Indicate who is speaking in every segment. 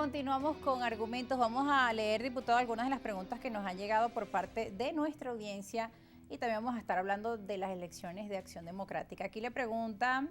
Speaker 1: Continuamos con argumentos. Vamos a leer, diputado, algunas de las preguntas que nos han llegado por parte de nuestra audiencia y también vamos a estar hablando de las elecciones de Acción Democrática. Aquí le pregunta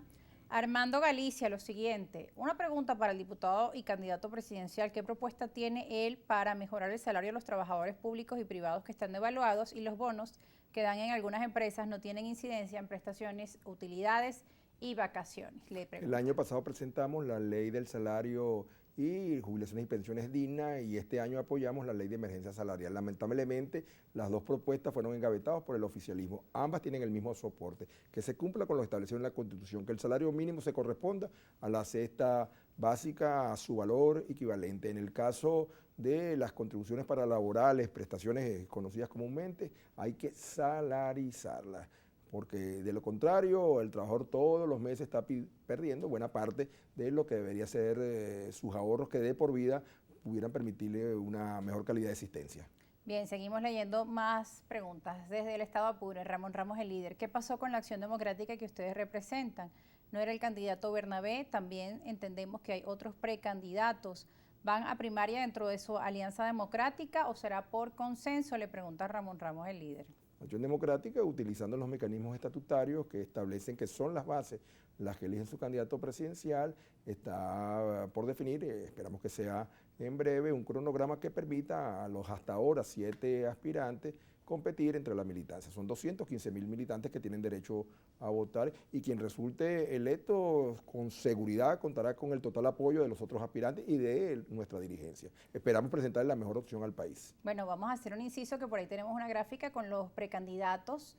Speaker 1: Armando Galicia lo siguiente. Una pregunta para el diputado y candidato presidencial. ¿Qué propuesta tiene él para mejorar el salario de los trabajadores públicos y privados que están devaluados y los bonos que dan en algunas empresas no tienen incidencia en prestaciones, utilidades y vacaciones?
Speaker 2: El año pasado presentamos la ley del salario y jubilaciones y pensiones dignas y este año apoyamos la ley de emergencia salarial. Lamentablemente, las dos propuestas fueron engavetadas por el oficialismo. Ambas tienen el mismo soporte, que se cumpla con lo establecido en la Constitución, que el salario mínimo se corresponda a la cesta básica, a su valor equivalente. En el caso de las contribuciones para laborales, prestaciones conocidas comúnmente, hay que salarizarlas, porque de lo contrario el trabajador todos los meses está perdiendo buena parte de lo que debería ser sus ahorros que de por vida pudieran permitirle una mejor calidad de existencia.
Speaker 1: Bien, seguimos leyendo más preguntas. Desde el Estado Apure, Ramón Ramos, el líder. ¿Qué pasó con la Acción Democrática que ustedes representan? ¿No era el candidato Bernabé? También entendemos que hay otros precandidatos. ¿Van a primaria dentro de su alianza democrática o será por consenso? Le pregunta Ramón Ramos, el líder.
Speaker 2: Acción Democrática, utilizando los mecanismos estatutarios que establecen que son las bases las que eligen su candidato presidencial, está por definir, esperamos que sea en breve, un cronograma que permita a los hasta ahora 7 aspirantes competir entre la militancia. Son 215.000 militantes que tienen derecho a votar y quien resulte electo con seguridad contará con el total apoyo de los otros aspirantes y de nuestra dirigencia. Esperamos presentar la mejor opción al país.
Speaker 1: Bueno, vamos a hacer un inciso que por ahí tenemos una gráfica con los precandidatos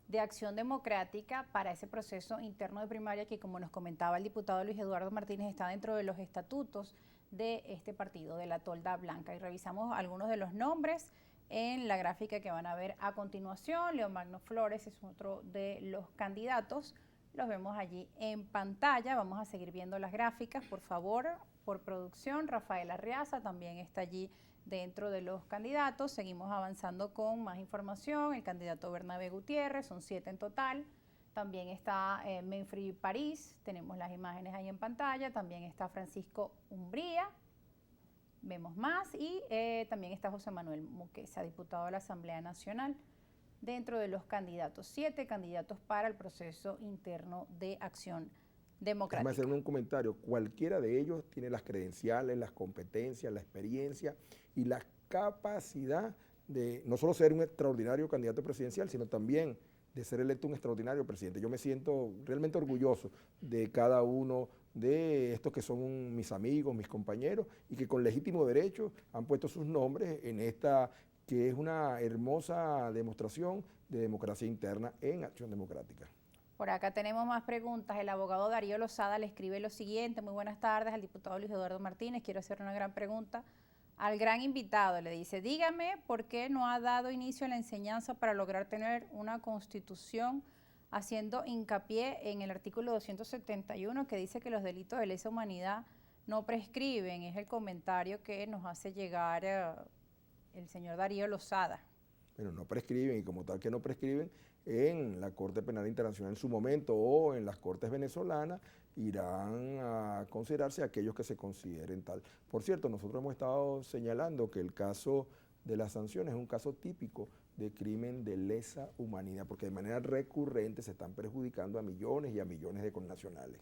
Speaker 1: de Acción Democrática para ese proceso interno de primaria que, como nos comentaba el diputado Luis Eduardo Martínez, está dentro de los estatutos de este partido, de la Tolda Blanca. Y revisamos algunos de los nombres en la gráfica que van a ver a continuación. Leomagno Flores es otro de los candidatos. Los vemos allí en pantalla. Vamos a seguir viendo las gráficas, por favor, por producción. Rafael Arriaza también está allí dentro de los candidatos. Seguimos avanzando con más información. El candidato Bernabé Gutiérrez, son 7 en total. También está Menfri París, tenemos las imágenes ahí en pantalla. También está Francisco Umbría, vemos más. Y también está José Manuel Muqueza, diputado de la Asamblea Nacional, dentro de los candidatos. 7 candidatos para el proceso interno de Acción Democrática.
Speaker 2: Déjame hacer un comentario. Cualquiera de ellos tiene las credenciales, las competencias, la experiencia y la capacidad de no solo ser un extraordinario candidato presidencial, sino también de ser electo un extraordinario presidente. Yo me siento realmente orgulloso de cada uno de estos que son mis amigos, mis compañeros, y que con legítimo derecho han puesto sus nombres en esta que es una hermosa demostración de democracia interna en Acción Democrática.
Speaker 1: Por acá tenemos más preguntas. El abogado Darío Lozada le escribe lo siguiente. Muy buenas tardes al diputado Luis Eduardo Martínez. Quiero hacer una gran pregunta al gran invitado. Le dice, dígame por qué no ha dado inicio a la enseñanza para lograr tener una constitución, haciendo hincapié en el artículo 271 que dice que los delitos de lesa humanidad no prescriben. Es el comentario que nos hace llegar el señor Darío Lozada.
Speaker 2: Bueno, no prescriben y como tal que no prescriben, en la Corte Penal Internacional en su momento o en las Cortes venezolanas irán a considerarse aquellos que se consideren tal. Por cierto, nosotros hemos estado señalando que el caso de las sanciones es un caso típico de crimen de lesa humanidad, porque de manera recurrente se están perjudicando a millones y a millones de connacionales.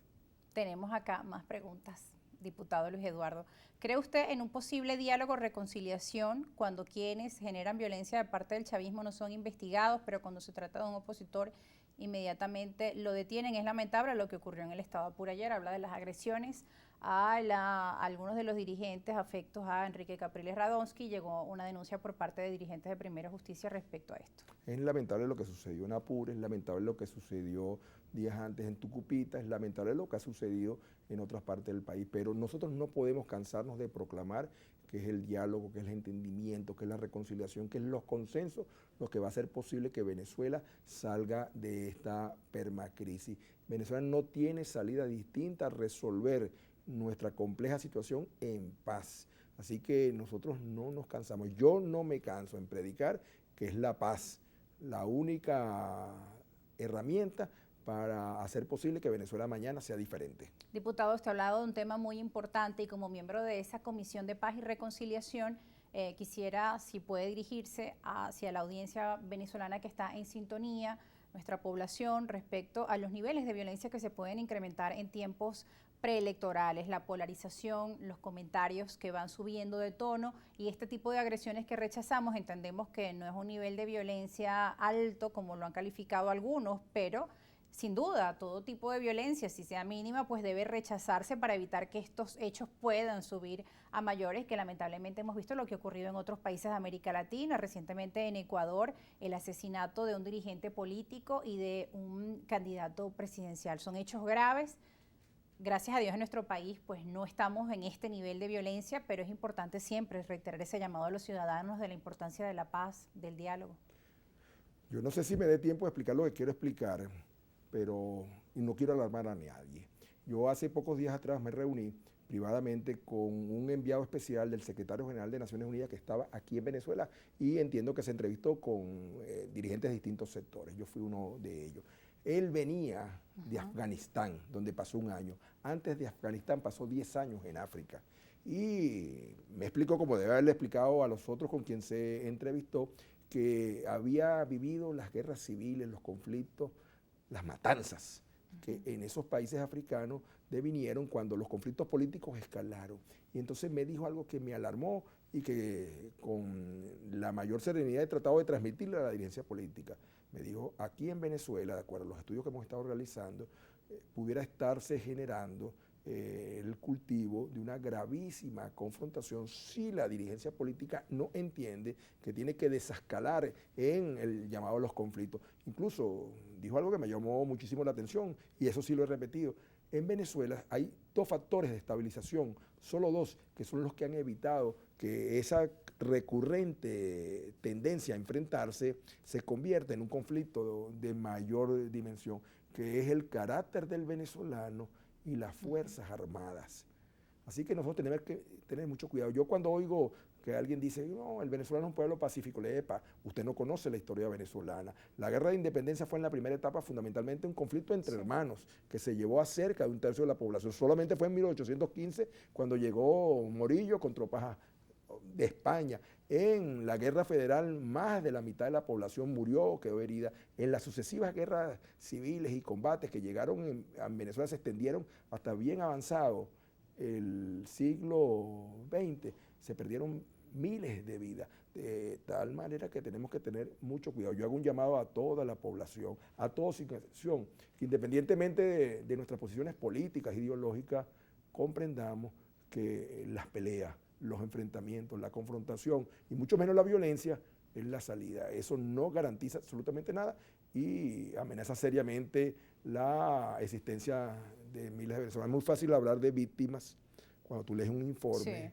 Speaker 1: Tenemos acá más preguntas. Diputado Luis Eduardo, ¿cree usted en un posible diálogo o reconciliación cuando quienes generan violencia de parte del chavismo no son investigados, pero cuando se trata de un opositor inmediatamente lo detienen? Es lamentable lo que ocurrió en el Estado Apure ayer, habla de las agresiones a algunos de los dirigentes afectos a Enrique Capriles Radonsky. Llegó una denuncia por parte de dirigentes de Primera Justicia respecto a esto.
Speaker 2: Es lamentable lo que sucedió en Apure, es lamentable lo que sucedió días antes en Tucupita, es lamentable lo que ha sucedido en otras partes del país, pero nosotros no podemos cansarnos de proclamar que es el diálogo, que es el entendimiento, que es la reconciliación, que es los consensos, lo que va a hacer posible que Venezuela salga de esta permacrisis. Venezuela no tiene salida distinta a resolver nuestra compleja situación en paz. Así que nosotros no nos cansamos. Yo no me canso en predicar que es la paz la única herramienta para hacer posible que Venezuela mañana sea diferente.
Speaker 1: Diputado, usted ha hablado de un tema muy importante y como miembro de esa Comisión de Paz y Reconciliación, quisiera, si puede dirigirse hacia la audiencia venezolana que está en sintonía, nuestra población, respecto a los niveles de violencia que se pueden incrementar en tiempos preelectorales, la polarización, los comentarios que van subiendo de tono y este tipo de agresiones que rechazamos. Entendemos que no es un nivel de violencia alto como lo han calificado algunos, pero sin duda todo tipo de violencia, si sea mínima, pues debe rechazarse para evitar que estos hechos puedan subir a mayores, que lamentablemente hemos visto lo que ha ocurrido en otros países de América Latina, recientemente en Ecuador, el asesinato de un dirigente político y de un candidato presidencial. Son hechos graves. Gracias a Dios en nuestro país pues no estamos en este nivel de violencia, pero es importante siempre reiterar ese llamado a los ciudadanos de la importancia de la paz, del diálogo.
Speaker 2: Yo no sé si me dé tiempo de explicar lo que quiero explicar, pero no quiero alarmar a nadie. Yo hace pocos días atrás me reuní privadamente con un enviado especial del secretario general de Naciones Unidas que estaba aquí en Venezuela y entiendo que se entrevistó con dirigentes de distintos sectores. Yo fui uno de ellos. Él venía de Afganistán, donde pasó un año. Antes de Afganistán pasó 10 años en África. Y me explicó, como debe haberle explicado a los otros con quien se entrevistó, que había vivido las guerras civiles, los conflictos, las matanzas, que en esos países africanos devinieron cuando los conflictos políticos escalaron. Y entonces me dijo algo que me alarmó y que con la mayor serenidad he tratado de transmitirle a la dirigencia política. Me dijo, aquí en Venezuela, de acuerdo a los estudios que hemos estado realizando, pudiera estarse generando el cultivo de una gravísima confrontación si la dirigencia política no entiende que tiene que desescalar en el llamado a los conflictos. Incluso dijo algo que me llamó muchísimo la atención y eso sí lo he repetido. En Venezuela hay dos factores de estabilización, solo dos, que son los que han evitado que esa recurrente tendencia a enfrentarse se convierta en un conflicto de mayor dimensión, que es el carácter del venezolano y las Fuerzas Armadas. Así que nosotros tenemos que tener mucho cuidado. Yo cuando oigo que alguien dice, no, el venezolano es un pueblo pacífico, le digo, epa, usted no conoce la historia venezolana. La guerra de independencia fue en la primera etapa fundamentalmente un conflicto entre hermanos que se llevó a cerca de un tercio de la población. Solamente fue en 1815 cuando llegó Morillo con tropas de España. En la guerra federal más de la mitad de la población murió o quedó herida. En las sucesivas guerras civiles y combates que llegaron en Venezuela se extendieron hasta bien avanzado el siglo XX. Se perdieron miles de vidas, de tal manera que tenemos que tener mucho cuidado. Yo hago un llamado a toda la población, a todos sin excepción, que independientemente de nuestras posiciones políticas, ideológicas, comprendamos que las peleas, los enfrentamientos, la confrontación y mucho menos la violencia es la salida. Eso no garantiza absolutamente nada y amenaza seriamente la existencia de miles de venezolanos. Es muy fácil hablar de víctimas cuando tú lees un informe,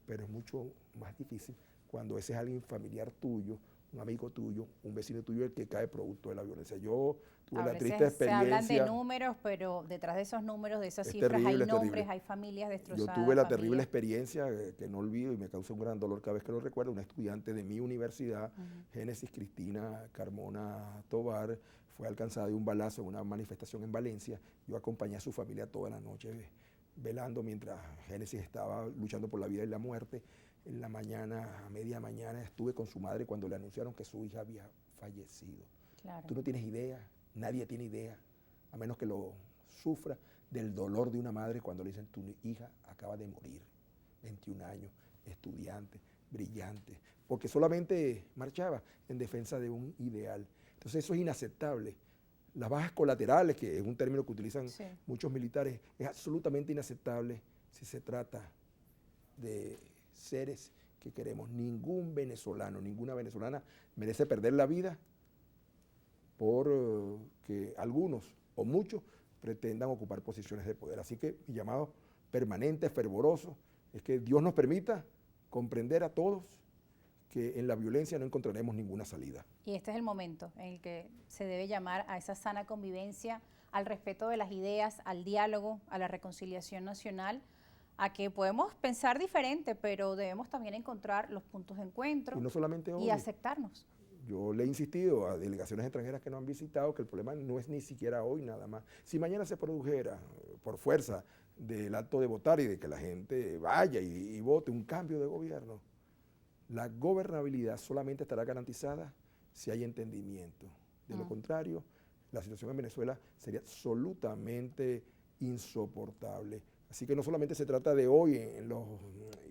Speaker 2: pero es mucho más difícil cuando ese es alguien familiar tuyo, un amigo tuyo, un vecino tuyo el que cae producto de la violencia. Yo tuve la triste experiencia.
Speaker 1: Se hablan de números, pero detrás de esos números, de esas cifras, hay nombres, hay familias destrozadas.
Speaker 2: Yo tuve la terrible experiencia que no olvido y me causa un gran dolor cada vez que lo recuerdo. Una estudiante de mi universidad, Génesis Cristina Carmona Tobar, fue alcanzada de un balazo en una manifestación en Valencia. Yo acompañé a su familia toda la noche velando mientras Génesis estaba luchando por la vida y la muerte. En la mañana, a media mañana, estuve con su madre cuando le anunciaron que su hija había fallecido.
Speaker 1: Claro.
Speaker 2: Tú no tienes idea, nadie tiene idea, a menos que lo sufra, del dolor de una madre cuando le dicen tu hija acaba de morir, 21 años, estudiante, brillante, porque solamente marchaba en defensa de un ideal. Entonces eso es inaceptable. Las bajas colaterales, que es un término que utilizan muchos militares, es absolutamente inaceptable si se trata de seres que queremos. Ningún venezolano, ninguna venezolana merece perder la vida por que algunos o muchos pretendan ocupar posiciones de poder. Así que mi llamado permanente, fervoroso, es que Dios nos permita comprender a todos que en la violencia no encontraremos ninguna salida.
Speaker 1: Y este es el momento en el que se debe llamar a esa sana convivencia, al respeto de las ideas, al diálogo, a la reconciliación nacional, a que podemos pensar diferente, pero debemos también encontrar los puntos de encuentro
Speaker 2: y, no solamente hoy,
Speaker 1: y aceptarnos.
Speaker 2: Yo le he insistido a delegaciones extranjeras que no han visitado que el problema no es ni siquiera hoy nada más. Si mañana se produjera por fuerza del acto de votar y de que la gente vaya y vote un cambio de gobierno, la gobernabilidad solamente estará garantizada si hay entendimiento. De lo contrario, la situación en Venezuela sería absolutamente insoportable. Así que no solamente se trata de hoy, en los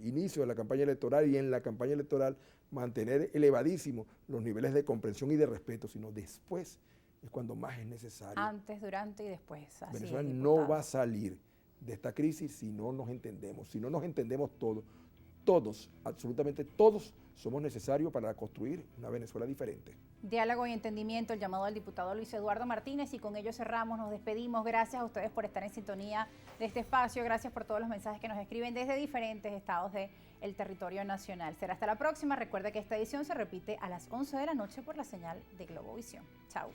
Speaker 2: inicios de la campaña electoral y en la campaña electoral, mantener elevadísimos los niveles de comprensión y de respeto, sino después es cuando más es necesario.
Speaker 1: Antes, durante y después. Así
Speaker 2: Venezuela
Speaker 1: es,
Speaker 2: no
Speaker 1: diputado.
Speaker 2: va a salir de esta crisis si no nos entendemos, si no nos entendemos todos, absolutamente todos, somos necesarios para construir una Venezuela diferente.
Speaker 1: Diálogo y entendimiento, el llamado al diputado Luis Eduardo Martínez, y con ello cerramos, nos despedimos. Gracias a ustedes por estar en sintonía de este espacio, gracias por todos los mensajes que nos escriben desde diferentes estados del territorio nacional. Será hasta la próxima. Recuerda que esta edición se repite a las 11 de la noche por la señal de Globovisión. Chao.